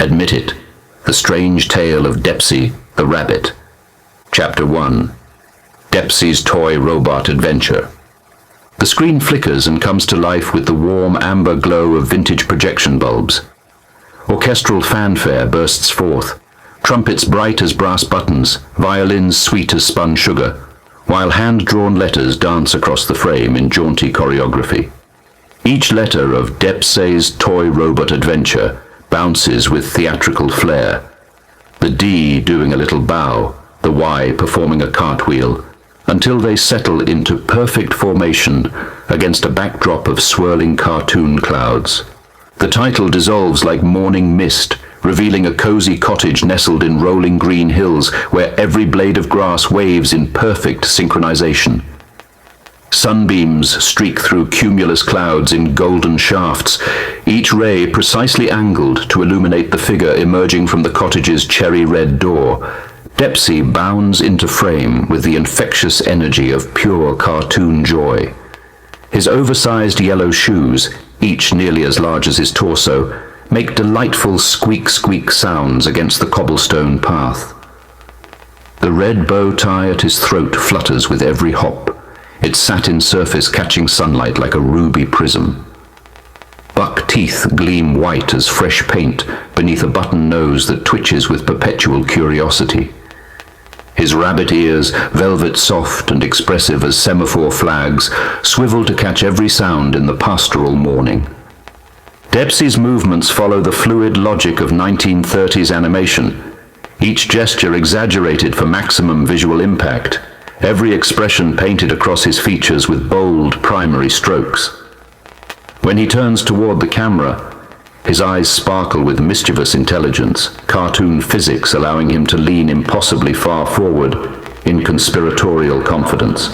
Admit It, The Strange Tale of Depsey, the Rabbit. Chapter 1. Depsey's Toy Robot Adventure. The screen flickers and comes to life with the warm amber glow of vintage projection bulbs. Orchestral fanfare bursts forth, trumpets bright as brass buttons, violins sweet as spun sugar, while hand-drawn letters dance across the frame in jaunty choreography. Each letter of Depsey's Toy Robot Adventure bounces with theatrical flair, the D doing a little bow, the Y performing a cartwheel, until they settle into perfect formation against a backdrop of swirling cartoon clouds. The title dissolves like morning mist, revealing a cozy cottage nestled in rolling green hills where every blade of grass waves in perfect synchronization. Sunbeams streak through cumulus clouds in golden shafts, each ray precisely angled to illuminate the figure emerging from the cottage's cherry-red door. Depsey bounds into frame with the infectious energy of pure cartoon joy. His oversized yellow shoes, each nearly as large as his torso, make delightful squeak-squeak sounds against the cobblestone path. The red bow tie at his throat flutters with every hop, its satin surface catching sunlight like a ruby prism. Buck teeth gleam white as fresh paint beneath a button nose that twitches with perpetual curiosity. His rabbit ears, velvet soft and expressive as semaphore flags, swivel to catch every sound in the pastoral morning. Depsey's movements follow the fluid logic of 1930s animation, each gesture exaggerated for maximum visual impact, every expression painted across his features with bold primary strokes. When he turns toward the camera, his eyes sparkle with mischievous intelligence, cartoon physics allowing him to lean impossibly far forward in conspiratorial confidence.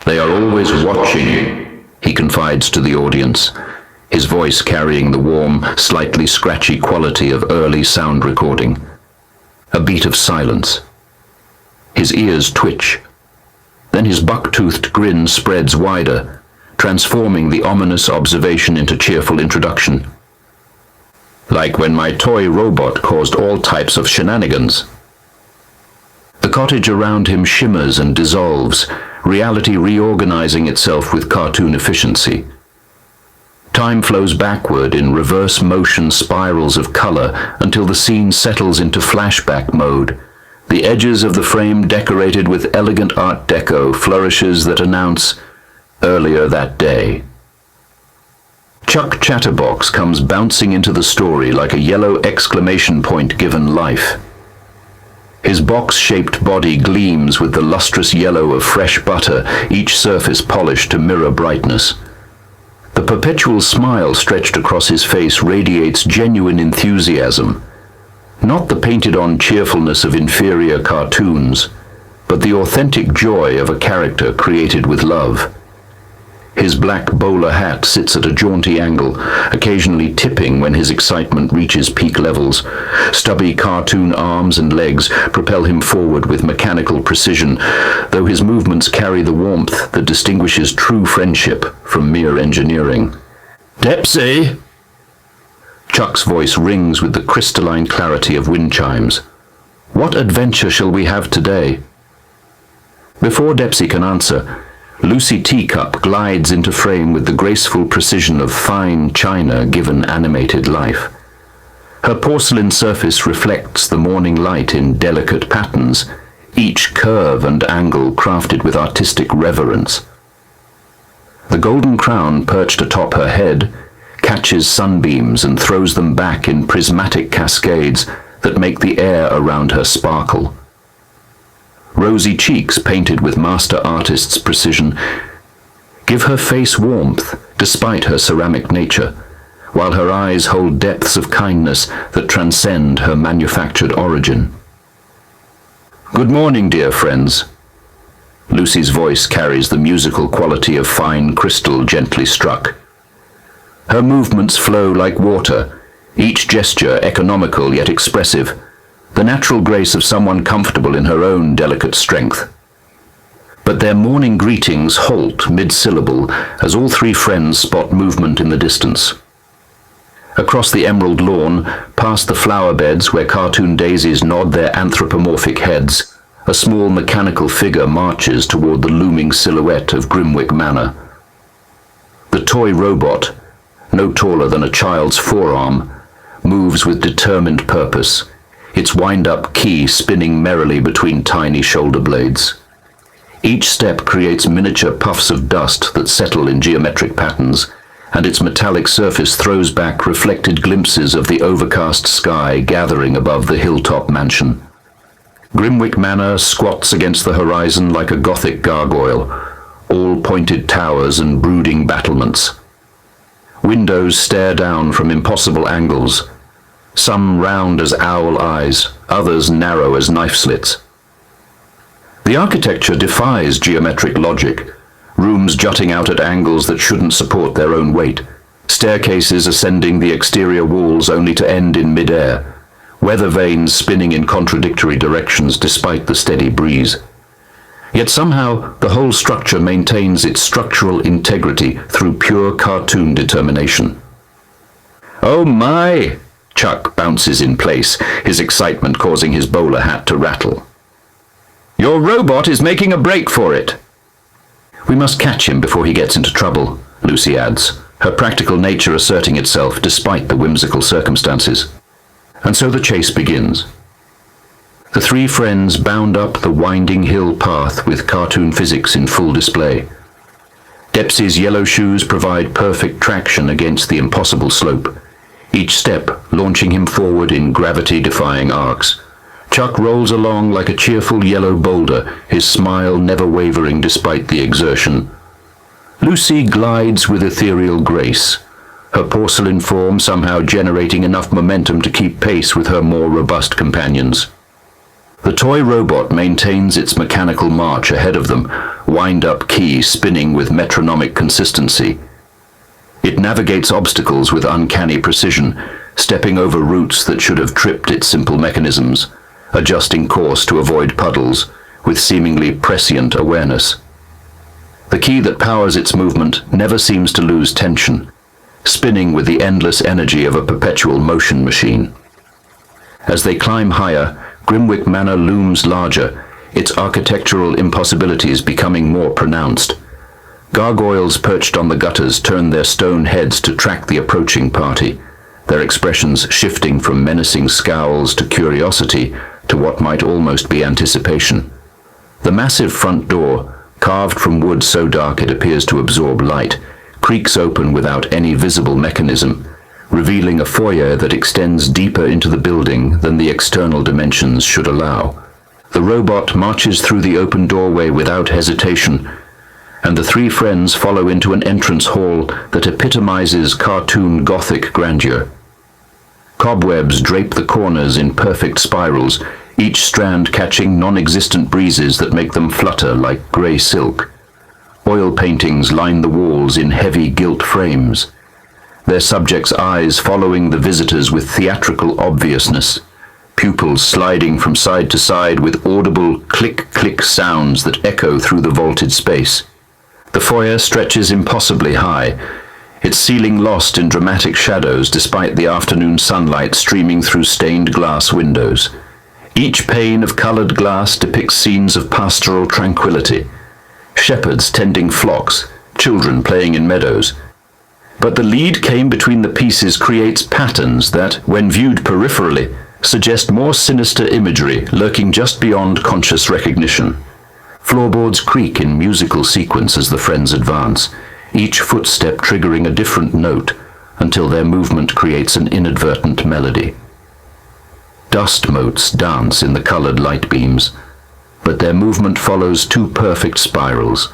"They are always watching," he confides to the audience, his voice carrying the warm, slightly scratchy quality of early sound recording. A beat of silence. His ears twitch. Then his buck-toothed grin spreads wider, transforming the ominous observation into cheerful introduction. "Like when my toy robot caused all types of shenanigans." The cottage around him shimmers and dissolves, reality reorganizing itself with cartoon efficiency. Time flows backward in reverse motion spirals of color until the scene settles into flashback mode, the edges of the frame decorated with elegant Art Deco flourishes that announce earlier that day. Chuck Chatterbox comes bouncing into the story like a yellow exclamation point given life. His box-shaped body gleams with the lustrous yellow of fresh butter, each surface polished to mirror brightness. The perpetual smile stretched across his face radiates genuine enthusiasm, not the painted-on cheerfulness of inferior cartoons, but the authentic joy of a character created with love. His black bowler hat sits at a jaunty angle, occasionally tipping when his excitement reaches peak levels. Stubby cartoon arms and legs propel him forward with mechanical precision, though his movements carry the warmth that distinguishes true friendship from mere engineering. "Depsey!" Chuck's voice rings with the crystalline clarity of wind chimes. "What adventure shall we have today?" Before Depsey can answer, Lucy Teacup glides into frame with the graceful precision of fine china given animated life. Her porcelain surface reflects the morning light in delicate patterns, each curve and angle crafted with artistic reverence. The golden crown perched atop her head catches sunbeams and throws them back in prismatic cascades that make the air around her sparkle. Rosy cheeks painted with master artist's precision give her face warmth despite her ceramic nature, while her eyes hold depths of kindness that transcend her manufactured origin. "Good morning, dear friends." Lucy's voice carries the musical quality of fine crystal gently struck. Her movements flow like water, each gesture economical yet expressive, the natural grace of someone comfortable in her own delicate strength. But their morning greetings halt mid-syllable as all three friends spot movement in the distance. Across the emerald lawn, past the flower beds where cartoon daisies nod their anthropomorphic heads, a small mechanical figure marches toward the looming silhouette of Grimwick Manor. The toy robot, no taller than a child's forearm, moves with determined purpose, its wind-up key spinning merrily between tiny shoulder blades. Each step creates miniature puffs of dust that settle in geometric patterns, and its metallic surface throws back reflected glimpses of the overcast sky gathering above the hilltop mansion. Grimwick Manor squats against the horizon like a Gothic gargoyle, all pointed towers and brooding battlements. Windows stare down from impossible angles, some round as owl eyes, others narrow as knife slits. The architecture defies geometric logic, rooms jutting out at angles that shouldn't support their own weight, staircases ascending the exterior walls only to end in mid-air, weather vanes spinning in contradictory directions despite the steady breeze. Yet somehow the whole structure maintains its structural integrity through pure cartoon determination. "Oh my!" Chuck bounces in place, his excitement causing his bowler hat to rattle. "Your robot is making a break for it." "We must catch him before he gets into trouble," Lucy adds, her practical nature asserting itself despite the whimsical circumstances. And so the chase begins. The three friends bound up the winding hill path with cartoon physics in full display. Depsey's yellow shoes provide perfect traction against the impossible slope, each step launching him forward in gravity-defying arcs. Chuck rolls along like a cheerful yellow boulder, his smile never wavering despite the exertion. Lucy glides with ethereal grace, her porcelain form somehow generating enough momentum to keep pace with her more robust companions. The toy robot maintains its mechanical march ahead of them, wind-up key spinning with metronomic consistency. It navigates obstacles with uncanny precision, stepping over roots that should have tripped its simple mechanisms, adjusting course to avoid puddles with seemingly prescient awareness. The key that powers its movement never seems to lose tension, spinning with the endless energy of a perpetual motion machine. As they climb higher, Grimwick Manor looms larger, its architectural impossibilities becoming more pronounced. Gargoyles perched on the gutters turn their stone heads to track the approaching party, their expressions shifting from menacing scowls to curiosity to what might almost be anticipation. The massive front door, carved from wood so dark it appears to absorb light, creaks open without any visible mechanism, revealing a foyer that extends deeper into the building than the external dimensions should allow. The robot marches through the open doorway without hesitation, and the three friends follow into an entrance hall that epitomizes cartoon Gothic grandeur. Cobwebs drape the corners in perfect spirals, each strand catching non-existent breezes that make them flutter like grey silk. Oil paintings line the walls in heavy gilt frames, their subjects' eyes following the visitors with theatrical obviousness, pupils sliding from side to side with audible click-click sounds that echo through the vaulted space. The foyer stretches impossibly high, its ceiling lost in dramatic shadows despite the afternoon sunlight streaming through stained glass windows. Each pane of coloured glass depicts scenes of pastoral tranquility, shepherds tending flocks, children playing in meadows. But the lead came between the pieces creates patterns that, when viewed peripherally, suggest more sinister imagery lurking just beyond conscious recognition. Floorboards creak in musical sequence as the friends advance, each footstep triggering a different note until their movement creates an inadvertent melody. Dust motes dance in the coloured light beams, but their movement follows two perfect spirals,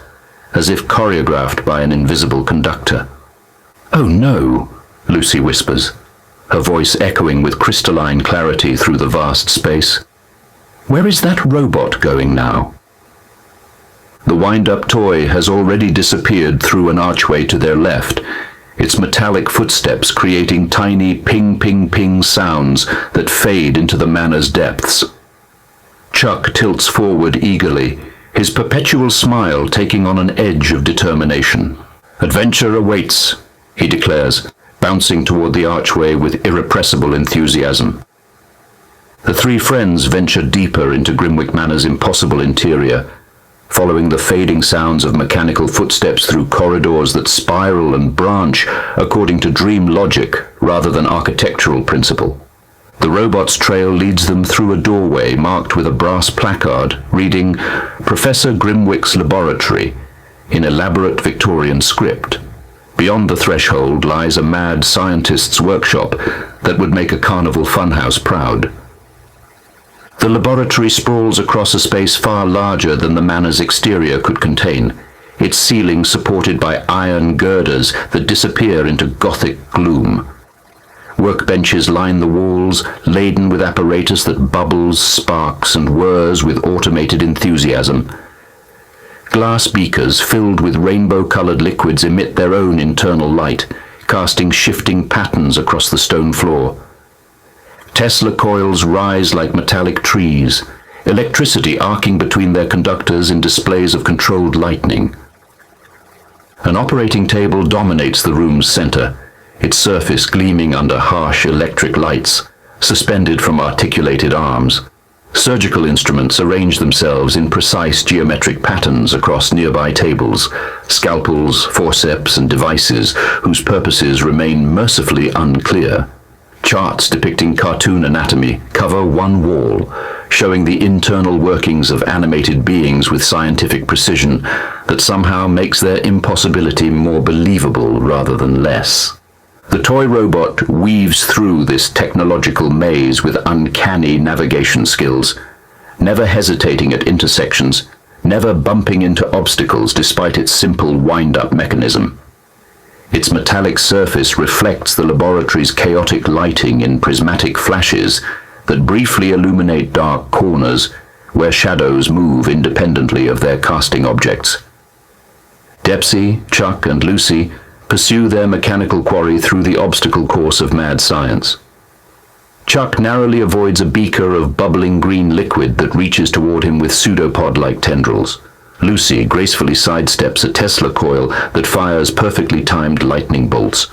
as if choreographed by an invisible conductor. "Oh no," Lucy whispers, her voice echoing with crystalline clarity through the vast space. "Where is that robot going now?" The wind-up toy has already disappeared through an archway to their left, its metallic footsteps creating tiny ping-ping-ping sounds that fade into the manor's depths. Chuck tilts forward eagerly, his perpetual smile taking on an edge of determination. "Adventure awaits," he declares, bouncing toward the archway with irrepressible enthusiasm. The three friends venture deeper into Grimwick Manor's impossible interior, following the fading sounds of mechanical footsteps through corridors that spiral and branch according to dream logic rather than architectural principle. The robot's trail leads them through a doorway marked with a brass placard reading Professor Grimwick's Laboratory in elaborate Victorian script. Beyond the threshold lies a mad scientist's workshop that would make a carnival funhouse proud. The laboratory sprawls across a space far larger than the manor's exterior could contain, its ceiling supported by iron girders that disappear into gothic gloom. Workbenches line the walls, laden with apparatus that bubbles, sparks, and whirs with automated enthusiasm. Glass beakers filled with rainbow-colored liquids emit their own internal light, casting shifting patterns across the stone floor. Tesla coils rise like metallic trees, electricity arcing between their conductors in displays of controlled lightning. An operating table dominates the room's center, its surface gleaming under harsh electric lights, suspended from articulated arms. Surgical instruments arrange themselves in precise geometric patterns across nearby tables, scalpels, forceps, and devices whose purposes remain mercifully unclear. Charts depicting cartoon anatomy cover one wall, showing the internal workings of animated beings with scientific precision that somehow makes their impossibility more believable rather than less. The toy robot weaves through this technological maze with uncanny navigation skills, never hesitating at intersections, never bumping into obstacles despite its simple wind-up mechanism. Its metallic surface reflects the laboratory's chaotic lighting in prismatic flashes that briefly illuminate dark corners where shadows move independently of their casting objects. Depsey, Chuck, and Lucy pursue their mechanical quarry through the obstacle course of mad science. Chuck narrowly avoids a beaker of bubbling green liquid that reaches toward him with pseudopod-like tendrils. Lucy gracefully sidesteps a Tesla coil that fires perfectly timed lightning bolts,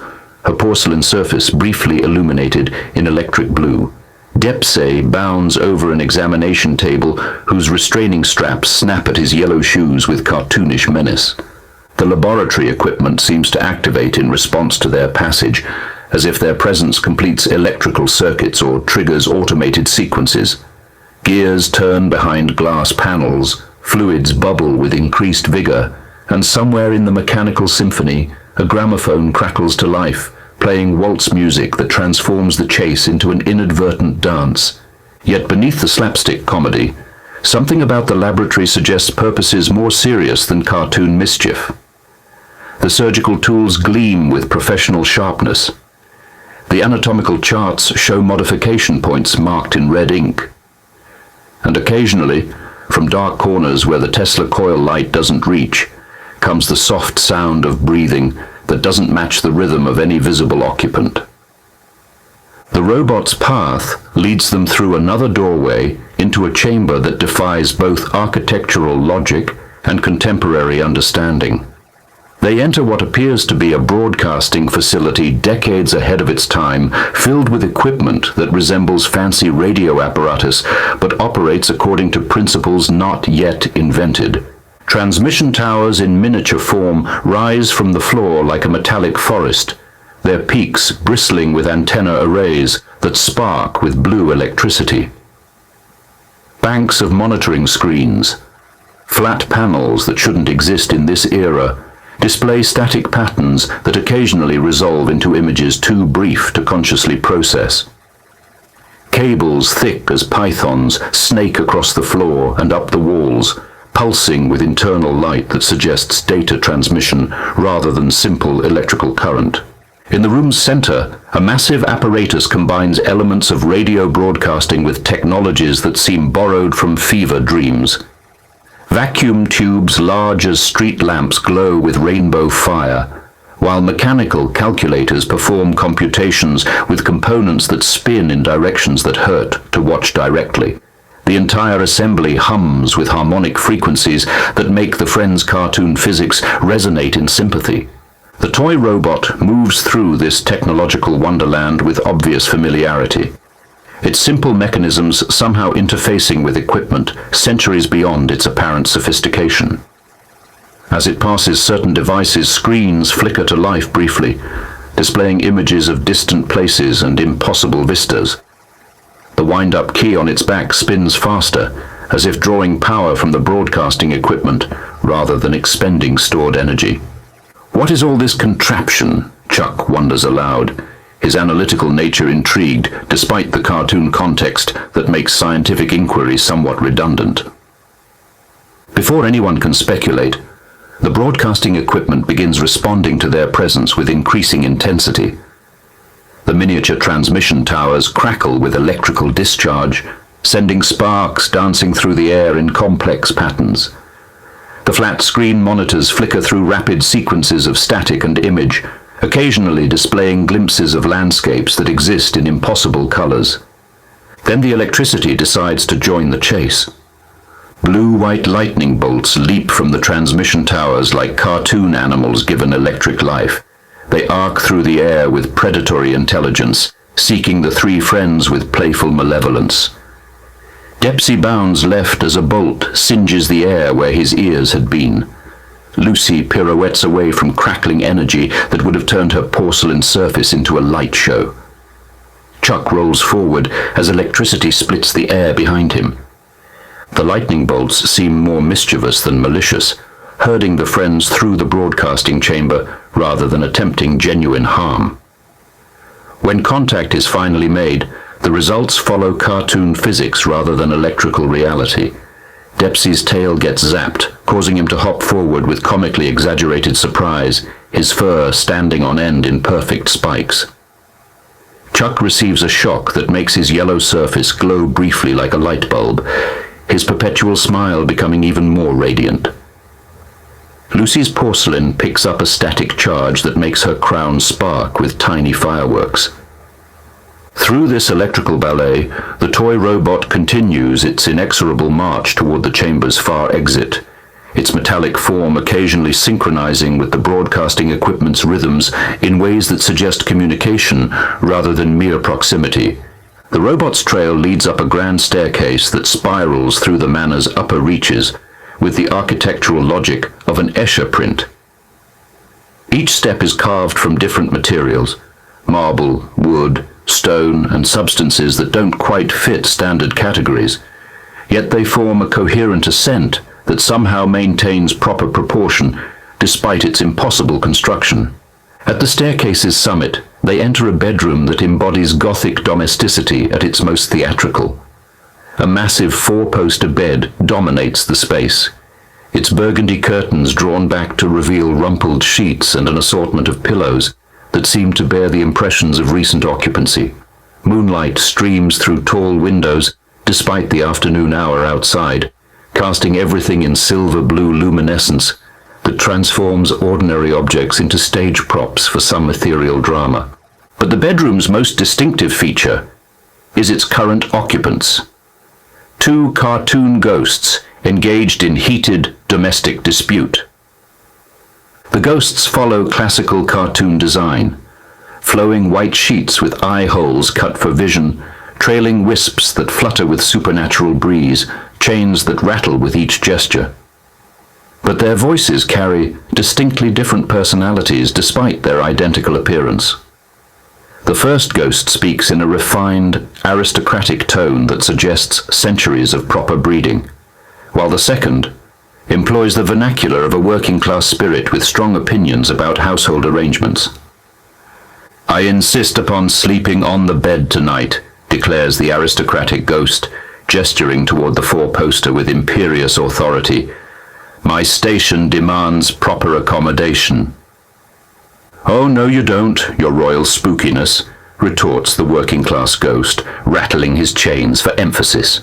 her porcelain surface briefly illuminated in electric blue. Depsey bounds over an examination table whose restraining straps snap at his yellow shoes with cartoonish menace. The laboratory equipment seems to activate in response to their passage, as if their presence completes electrical circuits or triggers automated sequences. Gears turn behind glass panels, fluids bubble with increased vigor, and somewhere in the mechanical symphony, a gramophone crackles to life, playing waltz music that transforms the chase into an inadvertent dance. Yet beneath the slapstick comedy, something about the laboratory suggests purposes more serious than cartoon mischief. The surgical tools gleam with professional sharpness. The anatomical charts show modification points marked in red ink. And occasionally, from dark corners where the Tesla coil light doesn't reach, comes the soft sound of breathing that doesn't match the rhythm of any visible occupant. The robot's path leads them through another doorway into a chamber that defies both architectural logic and contemporary understanding. They enter what appears to be a broadcasting facility decades ahead of its time, filled with equipment that resembles fancy radio apparatus, but operates according to principles not yet invented. Transmission towers in miniature form rise from the floor like a metallic forest, their peaks bristling with antenna arrays that spark with blue electricity. Banks of monitoring screens, flat panels that shouldn't exist in this era, display static patterns that occasionally resolve into images too brief to consciously process. Cables thick as pythons snake across the floor and up the walls, pulsing with internal light that suggests data transmission rather than simple electrical current. In the room's center, a massive apparatus combines elements of radio broadcasting with technologies that seem borrowed from fever dreams. Vacuum tubes large as street lamps glow with rainbow fire, while mechanical calculators perform computations with components that spin in directions that hurt to watch directly. The entire assembly hums with harmonic frequencies that make the friends' cartoon physics resonate in sympathy. The toy robot moves through this technological wonderland with obvious familiarity, its simple mechanisms somehow interfacing with equipment centuries beyond its apparent sophistication. As it passes certain devices, screens flicker to life briefly, displaying images of distant places and impossible vistas. The wind-up key on its back spins faster, as if drawing power from the broadcasting equipment rather than expending stored energy. What is all this contraption? Chuck wonders aloud, his analytical nature intrigued despite the cartoon context that makes scientific inquiry somewhat redundant. Before anyone can speculate, the broadcasting equipment begins responding to their presence with increasing intensity. The miniature transmission towers crackle with electrical discharge, sending sparks dancing through the air in complex patterns. The flat-screen monitors flicker through rapid sequences of static and image, occasionally displaying glimpses of landscapes that exist in impossible colors. Then the electricity decides to join the chase. Blue-white lightning bolts leap from the transmission towers like cartoon animals given electric life. They arc through the air with predatory intelligence, seeking the three friends with playful malevolence. Depsey bounds left as a bolt singes the air where his ears had been. Lucy pirouettes away from crackling energy that would have turned her porcelain surface into a light show. Chuck rolls forward as electricity splits the air behind him. The lightning bolts seem more mischievous than malicious, herding the friends through the broadcasting chamber rather than attempting genuine harm. When contact is finally made, the results follow cartoon physics rather than electrical reality. Depsey's tail gets zapped, causing him to hop forward with comically exaggerated surprise, his fur standing on end in perfect spikes. Chuck receives a shock that makes his yellow surface glow briefly like a light bulb, his perpetual smile becoming even more radiant. Lucy's porcelain picks up a static charge that makes her crown spark with tiny fireworks. Through this electrical ballet, the toy robot continues its inexorable march toward the chamber's far exit, its metallic form occasionally synchronizing with the broadcasting equipment's rhythms in ways that suggest communication rather than mere proximity. The robot's trail leads up a grand staircase that spirals through the manor's upper reaches with the architectural logic of an Escher print. Each step is carved from different materials, marble, wood, stone, and substances that don't quite fit standard categories, yet they form a coherent ascent that somehow maintains proper proportion despite its impossible construction. At the staircase's summit, they enter a bedroom that embodies Gothic domesticity at its most theatrical. A massive four-poster bed dominates the space, its burgundy curtains drawn back to reveal rumpled sheets and an assortment of pillows that seem to bear the impressions of recent occupancy. Moonlight streams through tall windows despite the afternoon hour outside, casting everything in silver-blue luminescence that transforms ordinary objects into stage props for some ethereal drama. But the bedroom's most distinctive feature is its current occupants. Two cartoon ghosts engaged in heated domestic dispute. The ghosts follow classical cartoon design, flowing white sheets with eye holes cut for vision, trailing wisps that flutter with supernatural breeze, chains that rattle with each gesture. But their voices carry distinctly different personalities despite their identical appearance. The first ghost speaks in a refined, aristocratic tone that suggests centuries of proper breeding, while the second employs the vernacular of a working-class spirit with strong opinions about household arrangements. "I insist upon sleeping on the bed tonight," declares the aristocratic ghost, gesturing toward the four-poster with imperious authority. "My station demands proper accommodation." "Oh, no you don't, your royal spookiness," retorts the working-class ghost, rattling his chains for emphasis.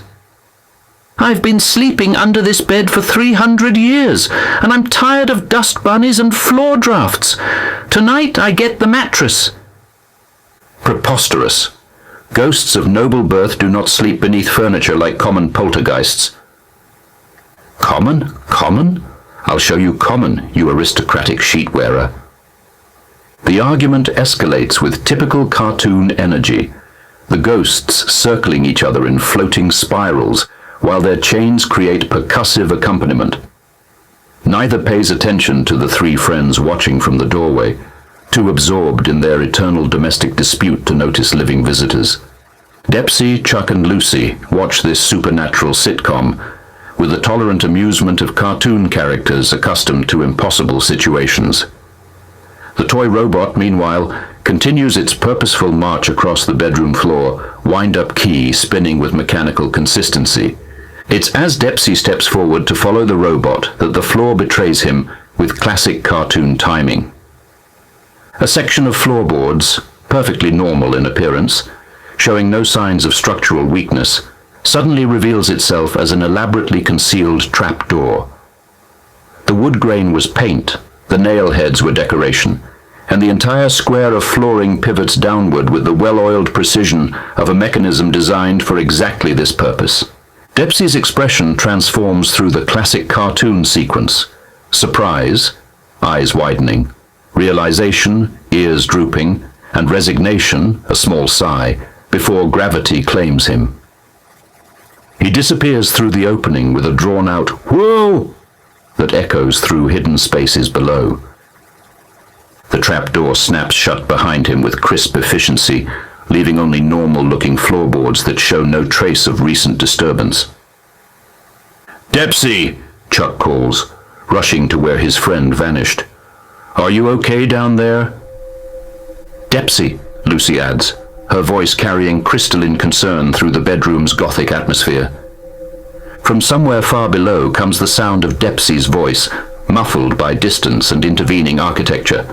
"I've been sleeping under this bed for 300 years, and I'm tired of dust bunnies and floor drafts. Tonight I get the mattress." Preposterous. Ghosts of noble birth do not sleep beneath furniture like common poltergeists. Common? Common? I'll show you common, you aristocratic sheet-wearer. The argument escalates with typical cartoon energy, the ghosts circling each other in floating spirals, while their chains create percussive accompaniment. Neither pays attention to the three friends watching from the doorway, too absorbed in their eternal domestic dispute to notice living visitors. Depsey, Chuck, and Lucy watch this supernatural sitcom with the tolerant amusement of cartoon characters accustomed to impossible situations. The toy robot, meanwhile, continues its purposeful march across the bedroom floor, wind-up key spinning with mechanical consistency. It's as Depsey steps forward to follow the robot that the floor betrays him with classic cartoon timing. A section of floorboards, perfectly normal in appearance, showing no signs of structural weakness, suddenly reveals itself as an elaborately concealed trapdoor. The wood grain was paint, the nail heads were decoration, and the entire square of flooring pivots downward with the well-oiled precision of a mechanism designed for exactly this purpose. Depsey's expression transforms through the classic cartoon sequence: surprise, eyes widening, realization, ears drooping, and resignation, a small sigh, before gravity claims him. He disappears through the opening with a drawn-out "Whoa!" that echoes through hidden spaces below. The trapdoor snaps shut behind him with crisp efficiency, leaving only normal-looking floorboards that show no trace of recent disturbance. "Depsey!" Chuck calls, rushing to where his friend vanished. "Are you okay down there?" "Depsey," Lucy adds, her voice carrying crystalline concern through the bedroom's gothic atmosphere. From somewhere far below comes the sound of Depsey's voice, muffled by distance and intervening architecture.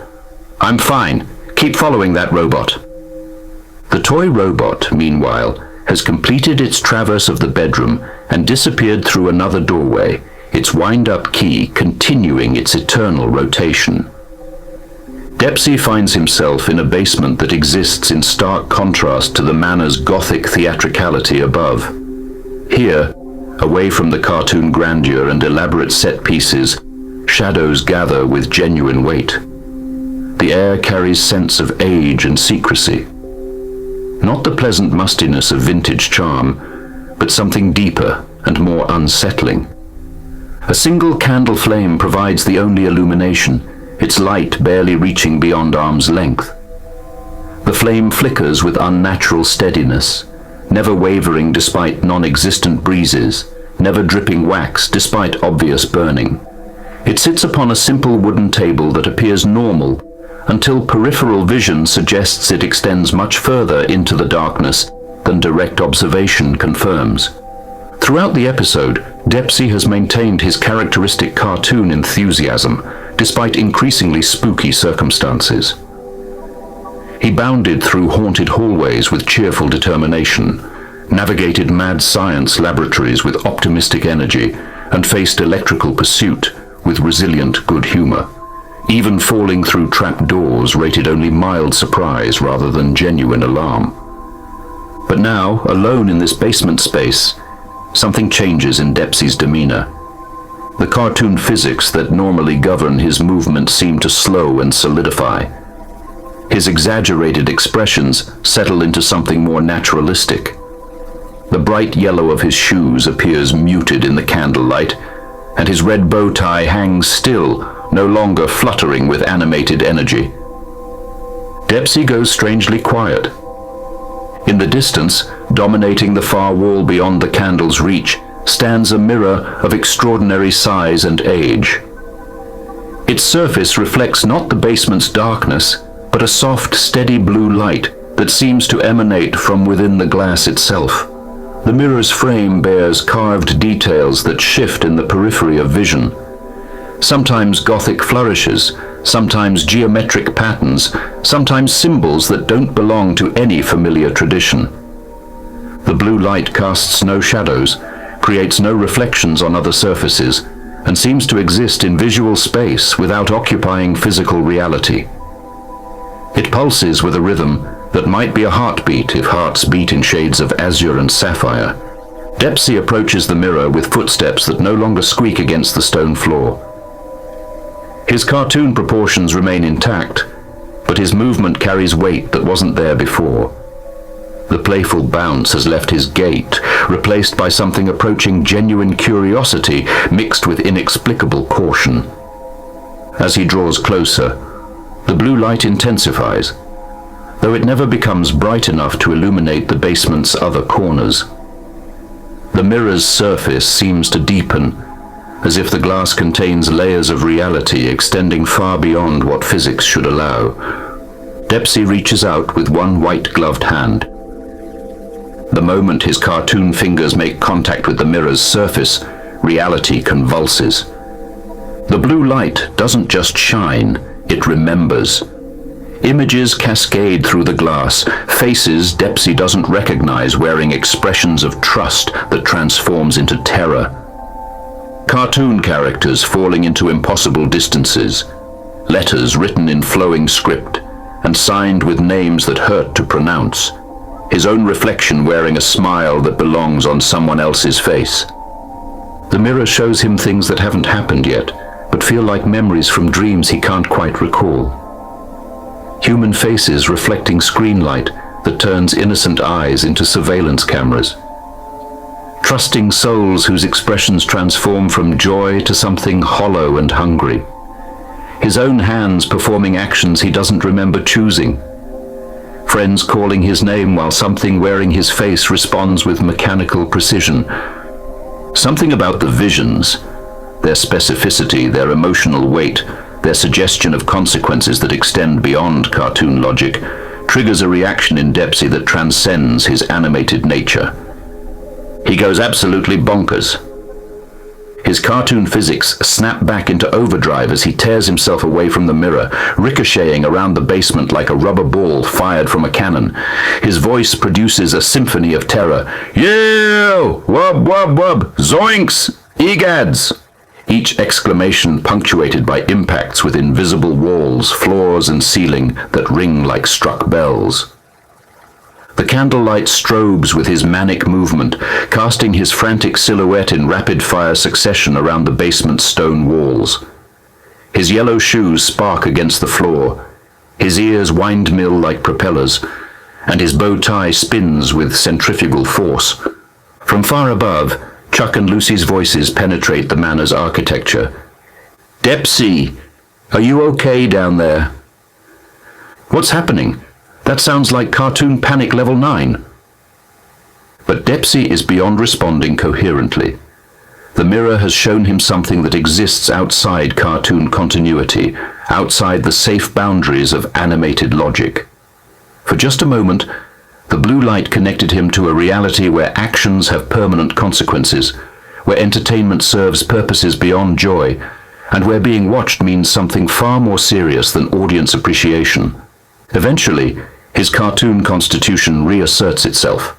"I'm fine. Keep following that robot." The toy robot, meanwhile, has completed its traverse of the bedroom and disappeared through another doorway, its wind-up key continuing its eternal rotation. Depsey finds himself in a basement that exists in stark contrast to the manor's gothic theatricality above. Here, away from the cartoon grandeur and elaborate set pieces, shadows gather with genuine weight. The air carries sense of age and secrecy. Not the pleasant mustiness of vintage charm, but something deeper and more unsettling. A single candle flame provides the only illumination, its light barely reaching beyond arm's length. The flame flickers with unnatural steadiness, never wavering despite non-existent breezes, never dripping wax despite obvious burning. It sits upon a simple wooden table that appears normal until peripheral vision suggests it extends much further into the darkness than direct observation confirms. Throughout the episode, Depsey has maintained his characteristic cartoon enthusiasm, despite increasingly spooky circumstances. He bounded through haunted hallways with cheerful determination, navigated mad science laboratories with optimistic energy, and faced electrical pursuit with resilient good humor, even falling through trapdoors rated only mild surprise rather than genuine alarm. But now, alone in this basement space, something changes in Depsey's demeanor. The cartoon physics that normally govern his movement seem to slow and solidify. His exaggerated expressions settle into something more naturalistic. The bright yellow of his shoes appears muted in the candlelight, and his red bow tie hangs still, no longer fluttering with animated energy. Depsey goes strangely quiet. In the distance, dominating the far wall beyond the candle's reach, stands a mirror of extraordinary size and age. Its surface reflects not the basement's darkness, but a soft, steady blue light that seems to emanate from within the glass itself. The mirror's frame bears carved details that shift in the periphery of vision. Sometimes Gothic flourishes, sometimes geometric patterns, sometimes symbols that don't belong to any familiar tradition. The blue light casts no shadows, creates no reflections on other surfaces, and seems to exist in visual space without occupying physical reality. It pulses with a rhythm that might be a heartbeat if hearts beat in shades of azure and sapphire. Depsey approaches the mirror with footsteps that no longer squeak against the stone floor. His cartoon proportions remain intact, but his movement carries weight that wasn't there before. The playful bounce has left his gait, replaced by something approaching genuine curiosity mixed with inexplicable caution. As he draws closer, the blue light intensifies, though it never becomes bright enough to illuminate the basement's other corners. The mirror's surface seems to deepen, as if the glass contains layers of reality extending far beyond what physics should allow. Depsey reaches out with one white-gloved hand. The moment his cartoon fingers make contact with the mirror's surface, reality convulses. The blue light doesn't just shine, it remembers. Images cascade through the glass, faces Depsey doesn't recognize wearing expressions of trust that transforms into terror. Cartoon characters falling into impossible distances, letters written in flowing script and signed with names that hurt to pronounce, his own reflection wearing a smile that belongs on someone else's face. The mirror shows him things that haven't happened yet, but feel like memories from dreams he can't quite recall. Human faces reflecting screen light that turns innocent eyes into surveillance cameras. Trusting souls whose expressions transform from joy to something hollow and hungry. His own hands performing actions he doesn't remember choosing. Friends calling his name while something wearing his face responds with mechanical precision. Something about the visions, their specificity, their emotional weight, their suggestion of consequences that extend beyond cartoon logic, triggers a reaction in Depsey that transcends his animated nature. He goes absolutely bonkers. His cartoon physics snap back into overdrive as he tears himself away from the mirror, ricocheting around the basement like a rubber ball fired from a cannon. His voice produces a symphony of terror. Yo! Wub, wub, wub! Zoinks! Egads! Each exclamation punctuated by impacts with invisible walls, floors, and ceiling that ring like struck bells. The candlelight strobes with his manic movement, casting his frantic silhouette in rapid-fire succession around the basement's stone walls. His yellow shoes spark against the floor, his ears wind-mill like propellers, and his bow tie spins with centrifugal force. From far above, Chuck and Lucy's voices penetrate the manor's architecture. Depsey, are you okay down there? What's happening? That sounds like cartoon panic level 9. But Depsey is beyond responding coherently. The mirror has shown him something that exists outside cartoon continuity, outside the safe boundaries of animated logic. For just a moment, the blue light connected him to a reality where actions have permanent consequences, where entertainment serves purposes beyond joy, and where being watched means something far more serious than audience appreciation. Eventually, his cartoon constitution reasserts itself.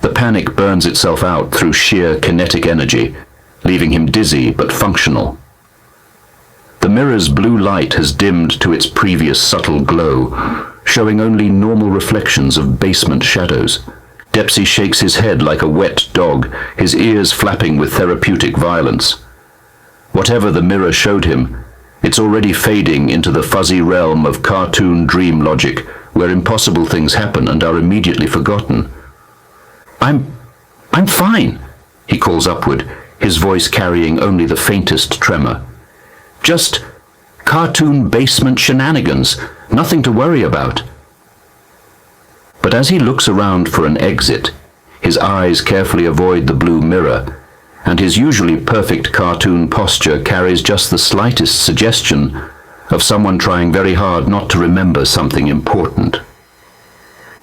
The panic burns itself out through sheer kinetic energy, leaving him dizzy but functional. The mirror's blue light has dimmed to its previous subtle glow, showing only normal reflections of basement shadows. Depsey shakes his head like a wet dog, his ears flapping with therapeutic violence. Whatever the mirror showed him, it's already fading into the fuzzy realm of cartoon dream logic, where impossible things happen and are immediately forgotten. I'm fine, he calls upward, his voice carrying only the faintest tremor. Just cartoon basement shenanigans, nothing to worry about. But as he looks around for an exit, his eyes carefully avoid the blue mirror, and his usually perfect cartoon posture carries just the slightest suggestion of someone trying very hard not to remember something important.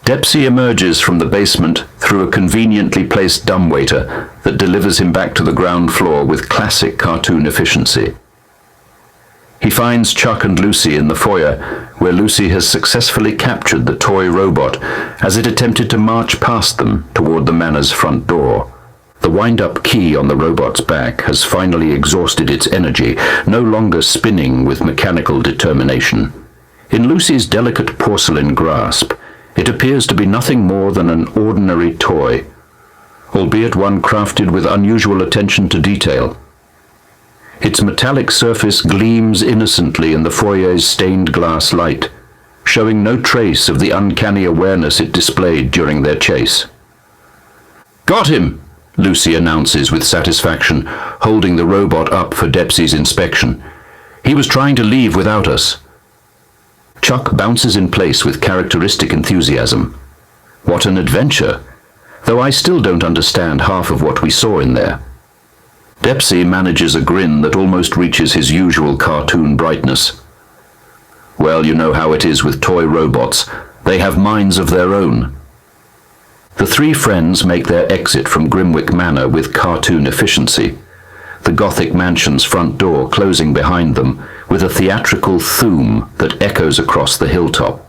Depsey emerges from the basement through a conveniently placed dumbwaiter that delivers him back to the ground floor with classic cartoon efficiency. He finds Chuck and Lucy in the foyer, where Lucy has successfully captured the toy robot as it attempted to march past them toward the manor's front door. The wind-up key on the robot's back has finally exhausted its energy, no longer spinning with mechanical determination. In Lucy's delicate porcelain grasp, it appears to be nothing more than an ordinary toy, albeit one crafted with unusual attention to detail. Its metallic surface gleams innocently in the foyer's stained glass light, showing no trace of the uncanny awareness it displayed during their chase. "Got him!" Lucy announces with satisfaction, holding the robot up for Depsey's inspection. "He was trying to leave without us." Chuck bounces in place with characteristic enthusiasm. What an adventure, though I still don't understand half of what we saw in there. Depsey manages a grin that almost reaches his usual cartoon brightness. "Well, you know how it is with toy robots. They have minds of their own." The three friends make their exit from Grimwick Manor with cartoon efficiency, the Gothic mansion's front door closing behind them with a theatrical thoom that echoes across the hilltop.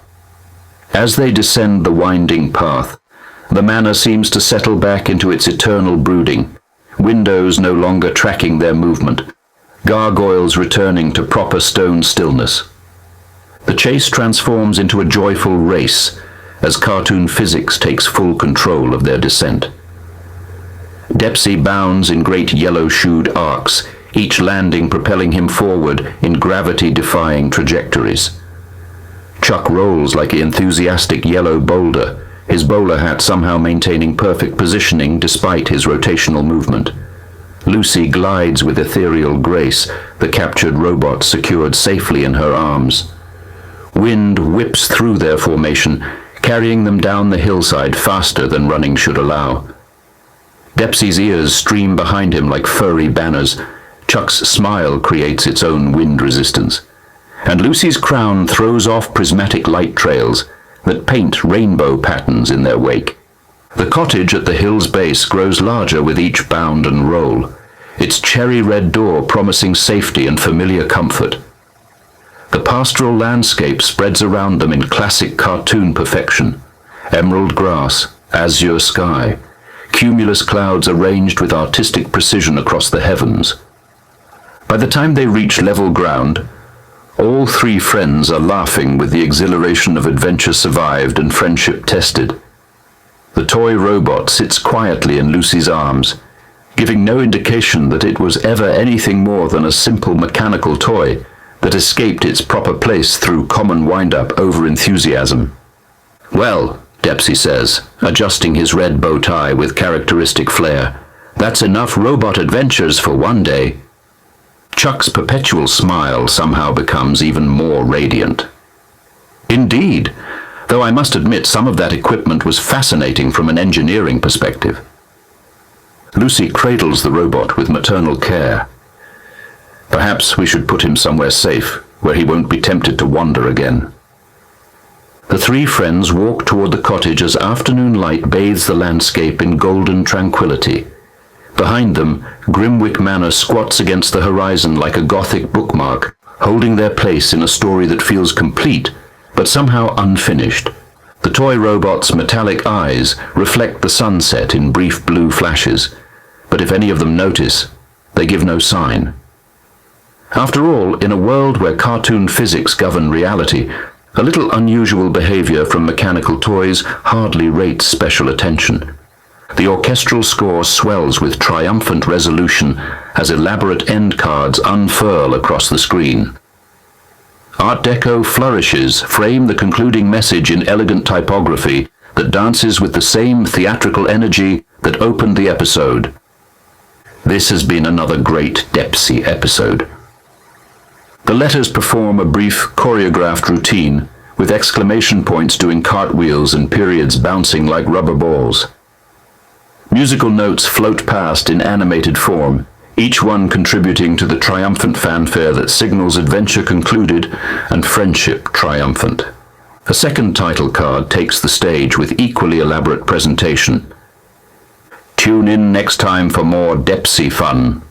As they descend the winding path, the manor seems to settle back into its eternal brooding, windows no longer tracking their movement, gargoyles returning to proper stone stillness. The chase transforms into a joyful race as cartoon physics takes full control of their descent. Depsey bounds in great yellow-shoed arcs, each landing propelling him forward in gravity-defying trajectories. Chuck rolls like an enthusiastic yellow boulder, his bowler hat somehow maintaining perfect positioning despite his rotational movement. Lucy glides with ethereal grace, the captured robot secured safely in her arms. Wind whips through their formation, carrying them down the hillside faster than running should allow. Depsey's ears stream behind him like furry banners. Chuck's smile creates its own wind resistance. And Lucy's crown throws off prismatic light trails that paint rainbow patterns in their wake. The cottage at the hill's base grows larger with each bound and roll, its cherry-red door promising safety and familiar comfort. The pastoral landscape spreads around them in classic cartoon perfection. Emerald grass, azure sky, cumulus clouds arranged with artistic precision across the heavens. By the time they reach level ground, all three friends are laughing with the exhilaration of adventure survived and friendship tested. The toy robot sits quietly in Lucy's arms, giving no indication that it was ever anything more than a simple mechanical toy that escaped its proper place through common wind-up over-enthusiasm. "Well," Depsey says, adjusting his red bow tie with characteristic flair, "that's enough robot adventures for one day." Chuck's perpetual smile somehow becomes even more radiant. "Indeed, though I must admit some of that equipment was fascinating from an engineering perspective." Lucy cradles the robot with maternal care. "Perhaps we should put him somewhere safe, where he won't be tempted to wander again." The three friends walk toward the cottage as afternoon light bathes the landscape in golden tranquility. Behind them, Grimwick Manor squats against the horizon like a Gothic bookmark, holding their place in a story that feels complete, but somehow unfinished. The toy robot's metallic eyes reflect the sunset in brief blue flashes, but if any of them notice, they give no sign. After all, in a world where cartoon physics govern reality, a little unusual behavior from mechanical toys hardly rates special attention. The orchestral score swells with triumphant resolution as elaborate end cards unfurl across the screen. Art Deco flourishes frame the concluding message in elegant typography that dances with the same theatrical energy that opened the episode. This has been another great Depsey episode. The letters perform a brief choreographed routine, with exclamation points doing cartwheels and periods bouncing like rubber balls. Musical notes float past in animated form, each one contributing to the triumphant fanfare that signals adventure concluded and friendship triumphant. A second title card takes the stage with equally elaborate presentation. Tune in next time for more Depsey fun.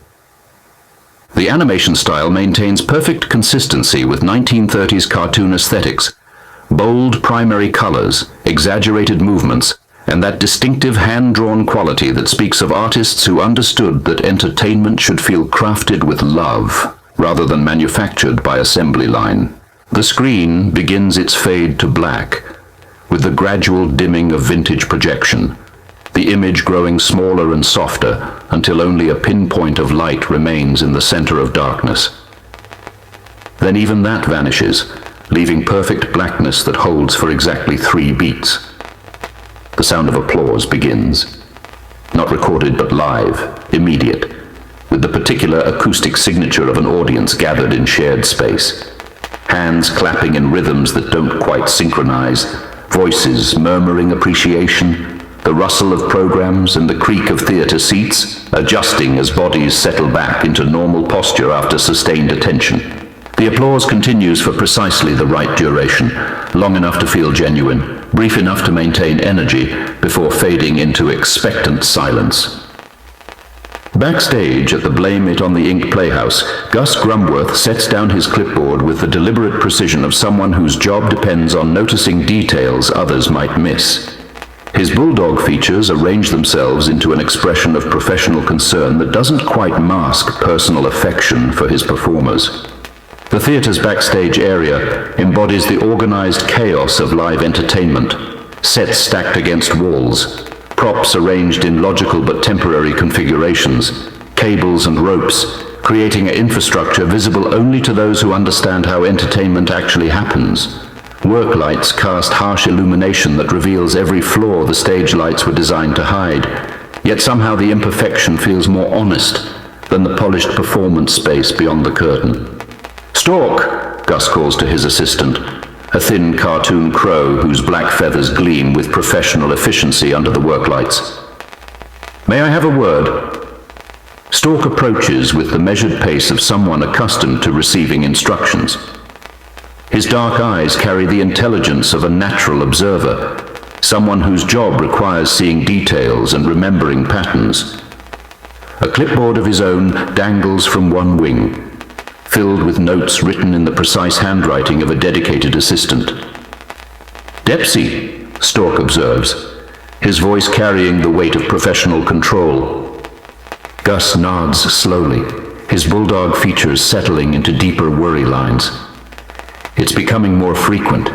The animation style maintains perfect consistency with 1930s cartoon aesthetics, bold primary colors, exaggerated movements, and that distinctive hand-drawn quality that speaks of artists who understood that entertainment should feel crafted with love, rather than manufactured by assembly line. The screen begins its fade to black, with the gradual dimming of vintage projection, the image growing smaller and softer until only a pinpoint of light remains in the center of darkness. Then even that vanishes, leaving perfect blackness that holds for exactly 3 beats. The sound of applause begins. Not recorded but live, immediate, with the particular acoustic signature of an audience gathered in shared space. Hands clapping in rhythms that don't quite synchronize, voices murmuring appreciation, the rustle of programs and the creak of theater seats, adjusting as bodies settle back into normal posture after sustained attention. The applause continues for precisely the right duration, long enough to feel genuine, brief enough to maintain energy, before fading into expectant silence. Backstage at the Blame It on the Ink Playhouse, Gus Grumworth sets down his clipboard with the deliberate precision of someone whose job depends on noticing details others might miss. His bulldog features arrange themselves into an expression of professional concern that doesn't quite mask personal affection for his performers. The theater's backstage area embodies the organized chaos of live entertainment, sets stacked against walls, props arranged in logical but temporary configurations, cables and ropes, creating an infrastructure visible only to those who understand how entertainment actually happens. Work lights cast harsh illumination that reveals every flaw the stage lights were designed to hide, yet somehow the imperfection feels more honest than the polished performance space beyond the curtain. "Stork," Gus calls to his assistant, a thin cartoon crow whose black feathers gleam with professional efficiency under the work lights. "May I have a word?" Stork approaches with the measured pace of someone accustomed to receiving instructions. His dark eyes carry the intelligence of a natural observer, someone whose job requires seeing details and remembering patterns. A clipboard of his own dangles from one wing, filled with notes written in the precise handwriting of a dedicated assistant. "Depsey," Stork observes, his voice carrying the weight of professional control. Gus nods slowly, his bulldog features settling into deeper worry lines. It's becoming more frequent,